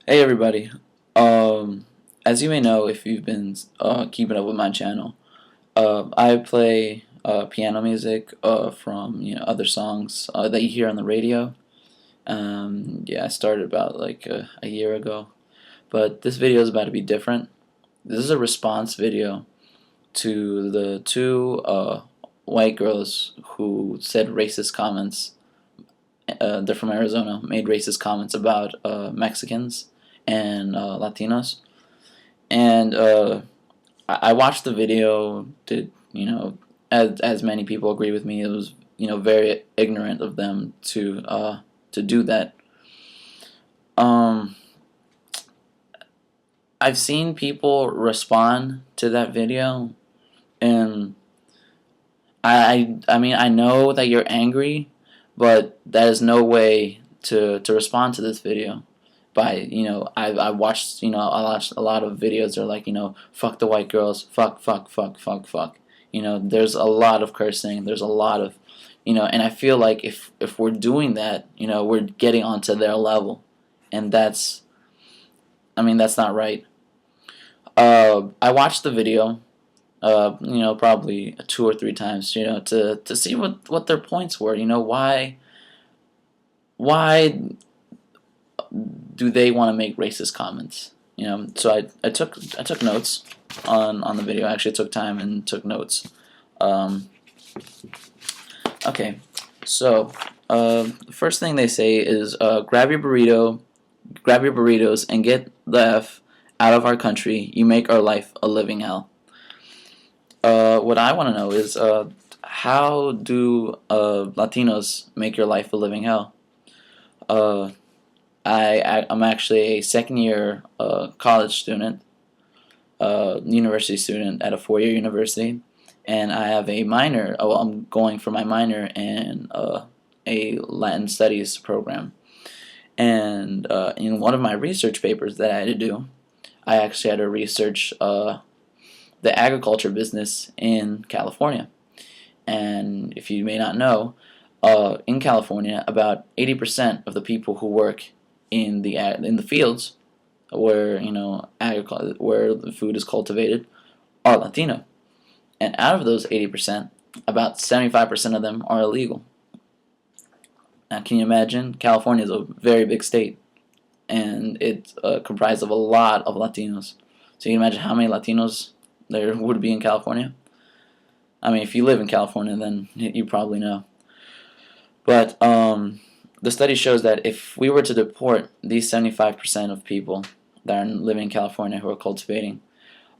Hey everybody. As you may know, if you've been keeping up with my channel, I play piano music from other songs that you hear on the radio. Yeah, I started about like a year ago, but this video is about to be different. This is a response video to the two white girls who said racist comments. They're from Arizona, made racist comments about Mexicans and Latinos. And I watched the video. Did as many people agree with me, it was very ignorant of them to do that. Um, I've seen people respond to that video, and I mean I know that you're angry, but that is no way to respond to this video. By I watched a lot of videos that are like fuck the white girls, fuck. There's a lot of cursing. There's a lot of and I feel like if we're doing that, we're getting onto their level, and that's not right. I watched the video, probably two or three times, to see what their points were. Why do they want to make racist comments? So I took notes on the video. I actually took time and took notes. Okay, so the first thing they say is grab your burritos, and get the F out of our country. You make our life a living hell. What I want to know is how do Latinos make your life a living hell? Uh, I'm actually a second year college student, university student at a 4-year university, and I have a minor. Oh, I'm going for my minor in a Latin studies program. And in one of my research papers that I had to do, I actually had to research the agriculture business in California. And if you may not know, in California, about 80% of the people who work in the fields where where the food is cultivated are Latino, and out of those 80%, about 75% of them are illegal. Now, can you imagine? California is a very big state, and it's comprised of a lot of Latinos. So you can imagine how many Latinos there would be in California. I mean, if you live in California, then you probably know. But the study shows that if we were to deport these 75% of people that are living in California who are cultivating,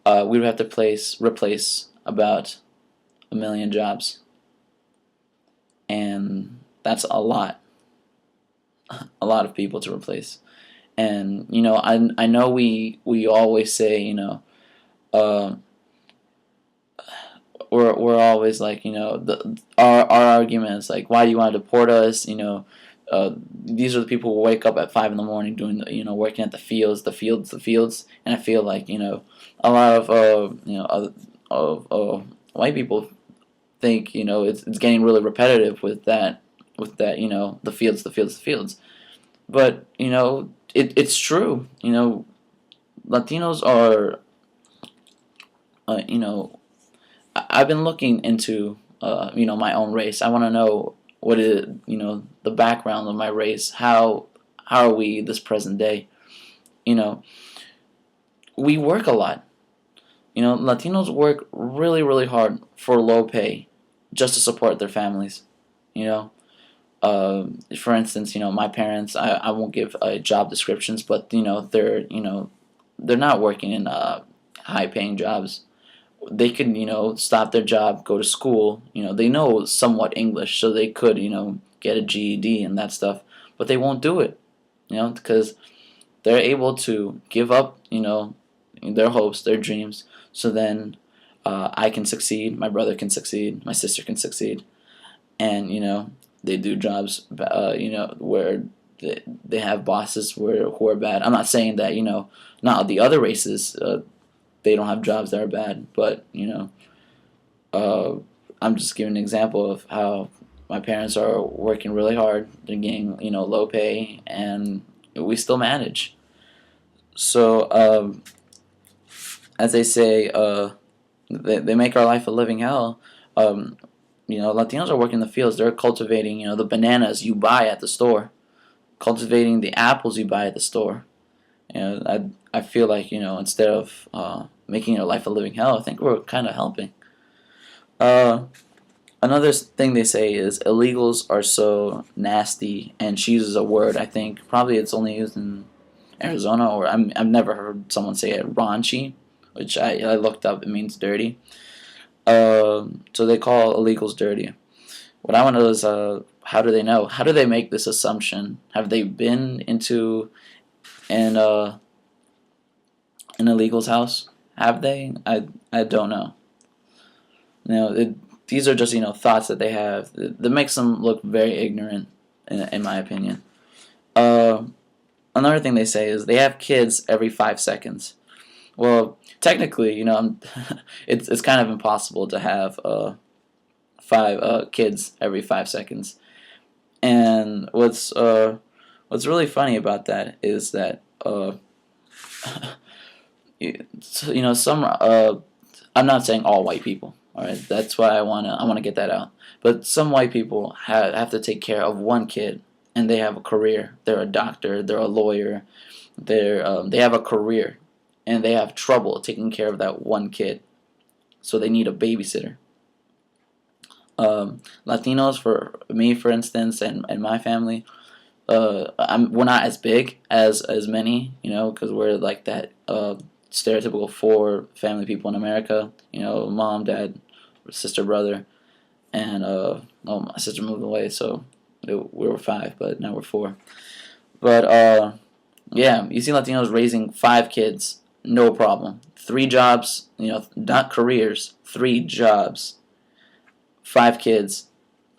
we would have to replace about 1 million jobs. And that's a lot of people to replace. And I know we always say uh, we're always like our argument is like, why do you want to deport us? These are the people who wake up at 5 in the morning doing working at the fields, and I feel like a lot of white people think it's getting really repetitive with that the fields, but it's true. Latinos are I've been looking into my own race. I want to know what is the background of my race. How are we this present day? We work a lot. Latinos work really, really hard for low pay just to support their families. For instance, my parents. I won't give job descriptions, but they're not working in high paying jobs. They could stop their job, go to school. They know somewhat English, so they could get a GED and that stuff, but they won't do it. Because they're able to give up their hopes, their dreams, so then I can succeed, my brother can succeed, my sister can succeed, and they do jobs where they have bosses who are bad. I'm not saying that not the other races they don't have jobs that are bad, but I'm just giving an example of how my parents are working really hard. They're getting low pay, and we still manage. So, as they say, they make our life a living hell. Um, Latinos are working in the fields. They're cultivating, the bananas you buy at the store, cultivating the apples you buy at the store. I feel like, instead of making your life a living hell, I think we're kind of helping. Uh, Another thing they say is illegals are so nasty, and she uses a word. I think probably it's only used in Arizona, or I've never heard someone say it, raunchy, which I looked up. It means dirty. So they call illegals dirty. What I want to know is, how do they know? How do they make this assumption? Have they been into an illegal's house? Have they? I don't know. These are just thoughts that they have that makes them look very ignorant, in my opinion. Uh, Another thing they say is they have kids every 5 seconds. Well, technically, it's kind of impossible to have five kids every 5 seconds. And what's really funny about that is that some I'm not saying all white people. All right, that's why I wanna get that out. But some white people have to take care of one kid, and they have a career. They're a doctor. They're a lawyer. They have a career, and they have trouble taking care of that one kid. So they need a babysitter. Latinos, for me, for instance, and my family, we're not as big as many, because we're like that stereotypical four family people in America. Mom, dad, sister, brother, and my sister moved away, so we were five, but now we're four. But yeah, you see Latinos raising 5 kids, no problem. 3 jobs, not careers, 3 jobs, 5 kids,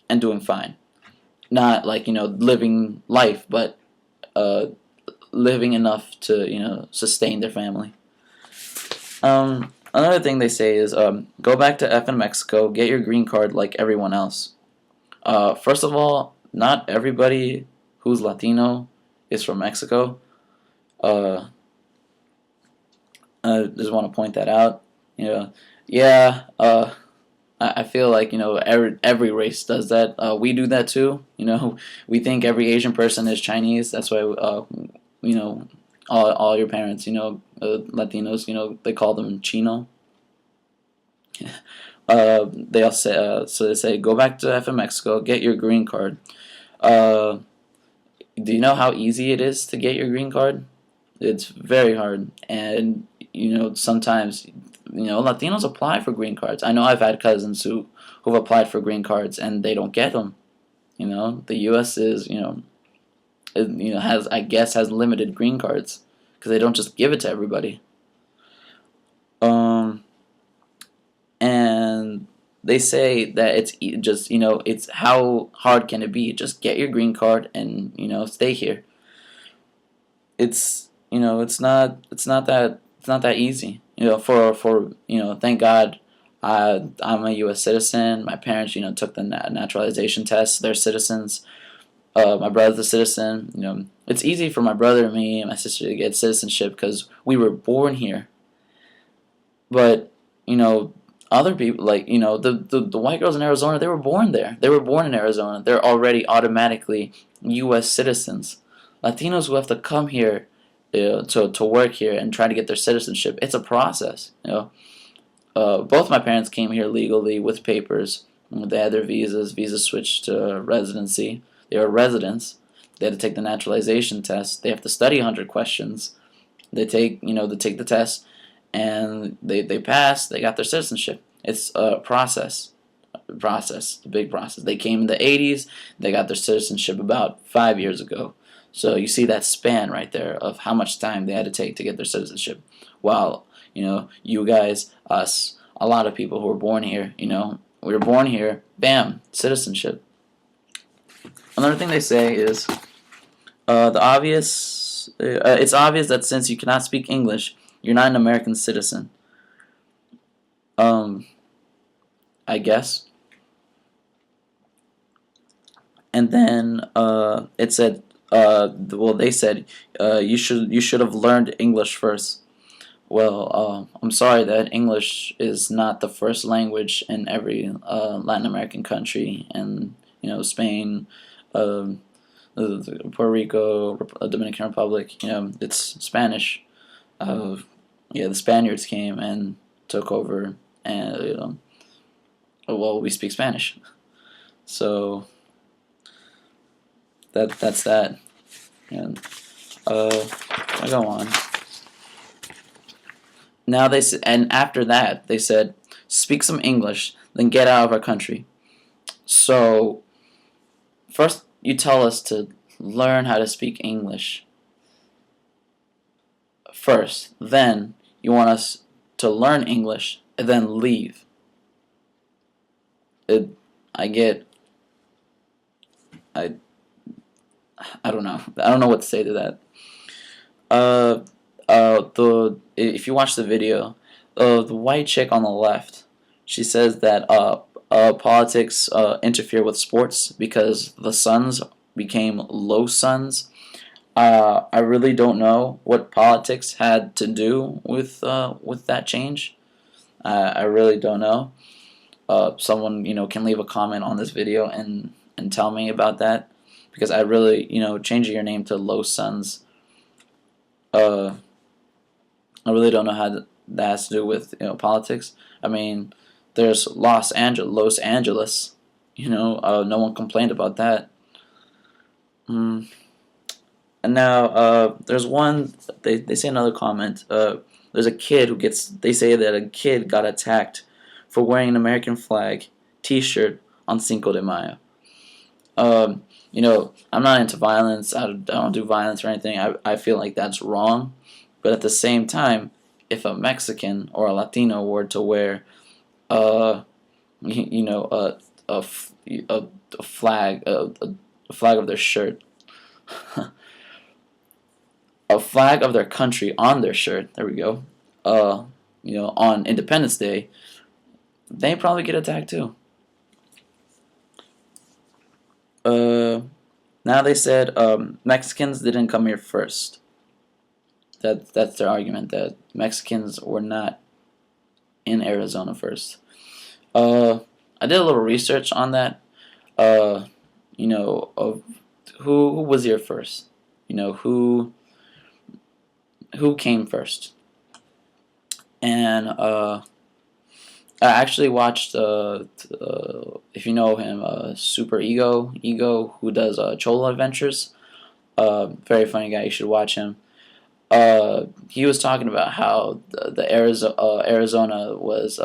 and doing fine. Not like living life, but uh, living enough to sustain their family. Another thing they say is go back to effing Mexico, get your green card like everyone else. First of all, not everybody who's Latino is from Mexico. Uh, I just want to point that out. Yeah. I feel like every race does that. We do that too. We think every Asian person is Chinese. That's why all your parents Latinos they call them Chino. They all say so they say go back to FM Mexico, get your green card. Uh, do you know how easy it is to get your green card? It's very hard, and sometimes Latinos apply for green cards. I know I've had cousins who've applied for green cards and they don't get them. The U.S. is has limited green cards because they don't just give it to everybody. And they say that it's just it's how hard can it be? Just get your green card and stay here. It's not that easy. For thank God, I'm a U.S. citizen. My parents took the naturalization test. They're citizens. My brother's a citizen. It's easy for my brother and me and my sister to get citizenship because we were born here. But other people, like the white girls in Arizona, they were born there. They were born in Arizona. They're already automatically U.S. citizens. Latinos who have to come here to work here and try to get their citizenship. It's a process. Both my parents came here legally with papers. They had their visas. Visas switched to residency. They were residents. They had to take the naturalization test. They have to study 100 questions. They take the test, and they pass. They got their citizenship. It's a process. A big process. They came in the 80s. They got their citizenship about 5 years ago. So you see that span right there of how much time they had to take to get their citizenship. While you guys, us, a lot of people who were born here, we were born here, bam, citizenship. Another thing they say is it's obvious that since you cannot speak English, you're not an American citizen. I guess. And then it said well, they said you should have learned English first. Well, I'm sorry that English is not the first language in every Latin American country, and Spain, um, Puerto Rico, Dominican Republic. It's Spanish. Uh, yeah, the Spaniards came and took over, and well, we speak Spanish, so that's that. And I go on. Now and after that they said, speak some English, then get out of our country. So first you tell us to learn how to speak English first, then you want us to learn English and then leave. It, I get, I, I don't know. I don't know what to say to that. If you watch the video, the white chick on the left, she says that politics interfere with sports because the Suns became low Suns. I really don't know what politics had to do with that change. I really don't know. Someone can leave a comment on this video and tell me about that, because I really changing your name to Low Suns. I really don't know how that has to do with politics. I mean, there's Los Angeles. No one complained about that. And now there's one. They say another comment. There's a kid who gets. They say that a kid got attacked for wearing an American flag T-shirt on Cinco de Mayo. I'm not into violence. I don't do violence or anything. I feel like that's wrong. But at the same time, if a Mexican or a Latino were to wear, a flag, a flag of their shirt, a flag of their country on their shirt, there we go. On Independence Day, they probably get attacked too. Now they said Mexicans didn't come here first. That's their argument, that Mexicans were not in Arizona first. I did a little research on that. Of who was here first. Who came first. And I actually watched if you know him, Super Ego, who does Cholo Adventures. Very funny guy. You should watch him. He was talking about how the Arizona was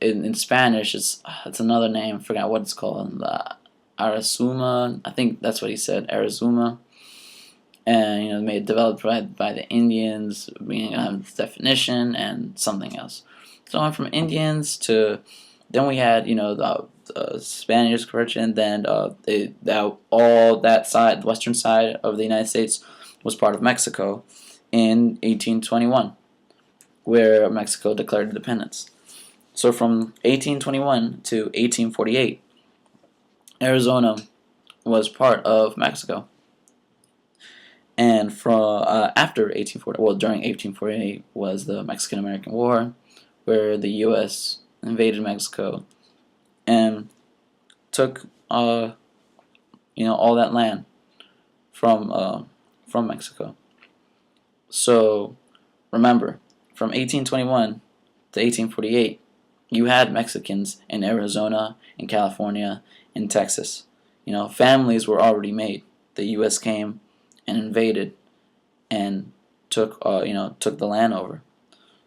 in Spanish. It's another name. I forgot what it's called. Arizuma. I think that's what he said. Arizuma. And made developed by the Indians, being definition and something else. So I went from Indians to then we had the Spaniards conversion, and then all that side, the western side of the United States, was part of Mexico in 1821, where Mexico declared independence. So from 1821 to 1848, Arizona was part of Mexico. And from after 1840, well, during 1848 was the Mexican-American War, where the U.S. invaded Mexico and took all that land from Mexico. So remember, from 1821 to 1848, you had Mexicans in Arizona, in California, in Texas. Families were already made. The U.S. came and invaded and took the land over.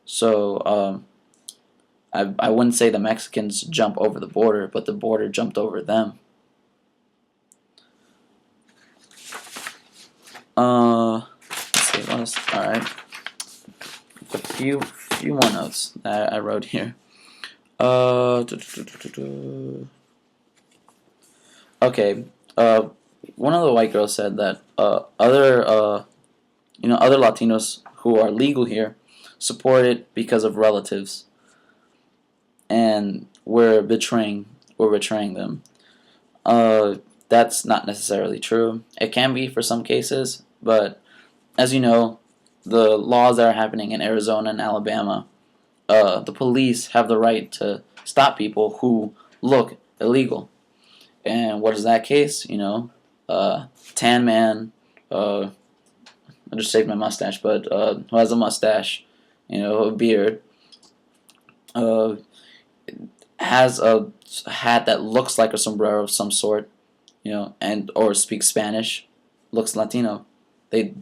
So I wouldn't say the Mexicans jump over the border, but the border jumped over them. Let's see what else. All right, a few more notes that I wrote here. Okay. One of the white girls said that other Latinos who are legal here support it because of relatives, and we're betraying them. That's not necessarily true. It can be for some cases, but as you know, the laws that are happening in Arizona and Alabama, the police have the right to stop people who look illegal. And what is that case? Tan man, I just shaved my mustache, but who has a mustache, a beard, uh, has a hat that looks like a sombrero of some sort, and or speaks Spanish, looks Latino. They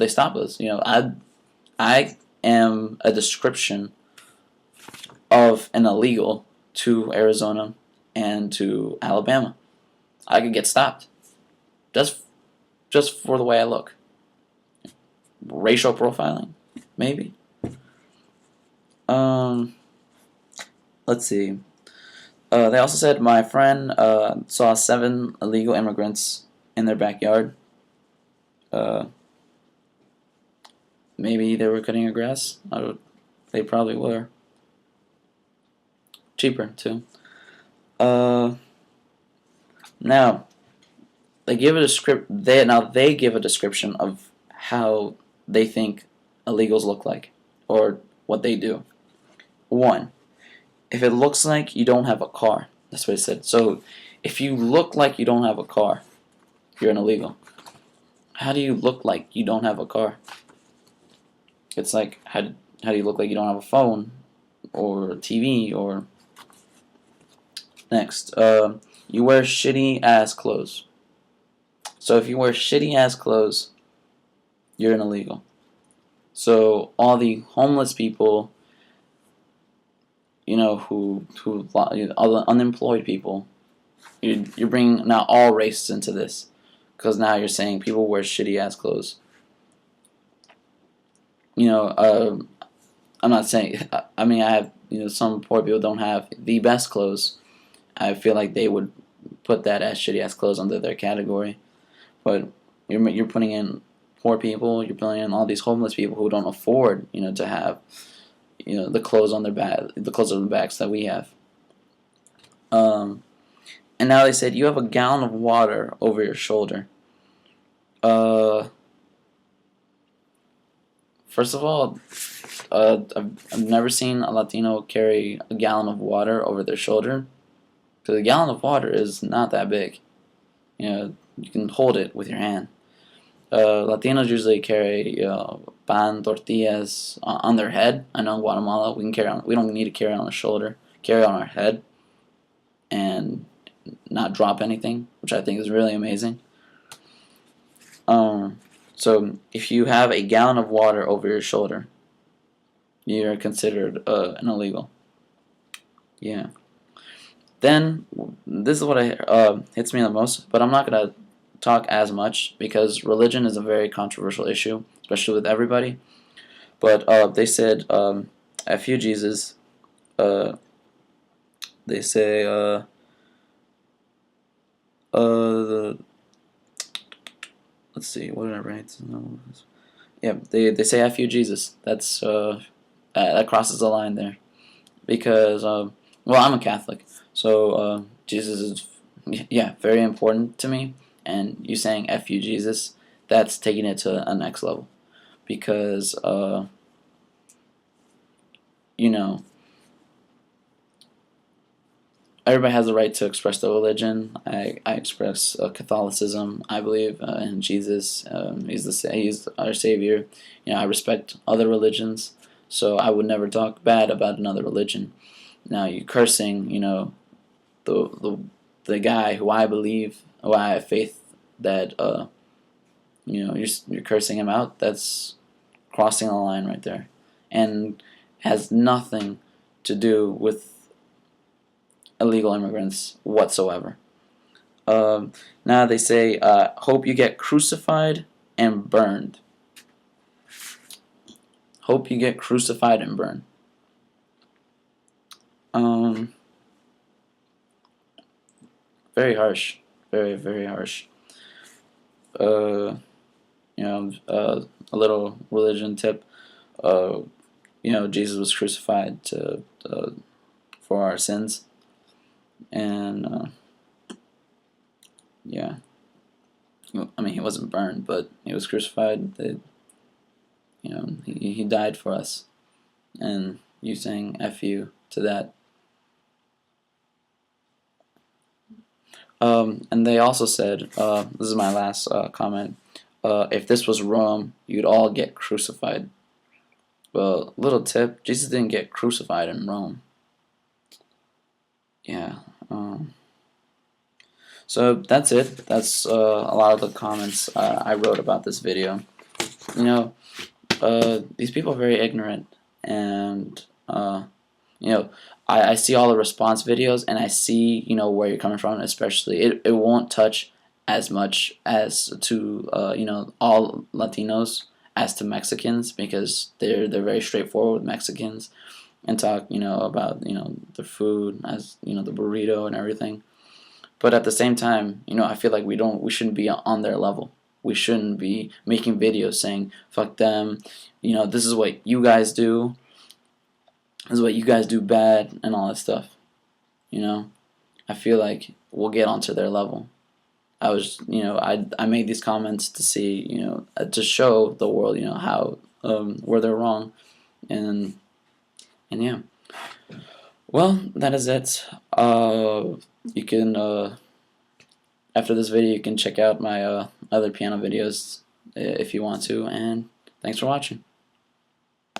stop us. I am a description of an illegal to Arizona and to Alabama. I could get stopped just for the way I look. Racial profiling, maybe. Let's see. They also said my friend saw 7 illegal immigrants in their backyard. Maybe they were cutting your grass. They probably were. Cheaper too. Now they give a script. They give a description of how they think illegals look like, or what they do. 1. If it looks like you don't have a car, that's what it said. So if you look like you don't have a car, you're an illegal. How do you look like you don't have a car? It's like, how do you look like you don't have a phone or a TV? Or next, you wear shitty ass clothes. So if you wear shitty ass clothes, you're an illegal. So all the homeless people, all the unemployed people, you're bringing now all races into this, because now you're saying people wear shitty ass clothes. I'm not saying. I mean, I have. Some poor people don't have the best clothes. I feel like they would put that as shitty ass clothes under their category. But you're putting in poor people. You're putting in all these homeless people who don't afford, to have, the clothes on their back, the clothes on the backs that we have. And now they said you have a gallon of water over your shoulder. First of all, I've never seen a Latino carry a gallon of water over their shoulder, because a gallon of water is not that big. You can hold it with your hand. Latinos usually carry pan, tortillas on their head. I know in Guatemala we don't need to carry it on the shoulder. Carry it on our head and not drop anything, which I think is really amazing. So if you have a gallon of water over your shoulder, you're considered an illegal. Yeah. Then this is what hits me the most, but I'm not gonna talk as much because religion is a very controversial issue, especially with everybody. But they said, "F you, Jesus." They say, let's see, what did I write? Yeah, they say "F you, Jesus." That's that crosses the line there, because I'm a Catholic, so Jesus is very important to me, and you saying "F you, Jesus," that's taking it to a next level, because everybody has the right to express their religion. I express Catholicism. I believe in Jesus. He's our Savior. I respect other religions, so I would never talk bad about another religion. Now you cursing, the guy who I have faith that you're cursing him out. That's crossing the line right there, and has nothing to do with illegal immigrants whatsoever. Now they say, hope you get crucified and burned. Hope you get crucified and burned. Very harsh. Very, very harsh. A little religion tip. Jesus was crucified for our sins. And yeah. I mean, he wasn't burned, but he was crucified. He died for us, and you saying "f you" to that. And they also said, this is my last comment. If this was Rome, you'd all get crucified. Well, little tip: Jesus didn't get crucified in Rome. Yeah. So that's it. That's a lot of the comments I wrote about this video. You know, these people are very ignorant, and you know, I see all the response videos, and I see where you're coming from. Especially, it won't touch as much as to all Latinos as to Mexicans, because they're very straightforward with Mexicans and talk about the food, as the burrito and everything. But at the same time, I feel like we shouldn't be on their level. We shouldn't be making videos saying fuck them. This is what you guys do. This is what you guys do bad and all that stuff. I feel like we'll get onto their level. I made these comments to see, to show the world, how where they're wrong, and yeah. Well, that is it. You can after this video, you can check out my other piano videos if you want to, and thanks for watching.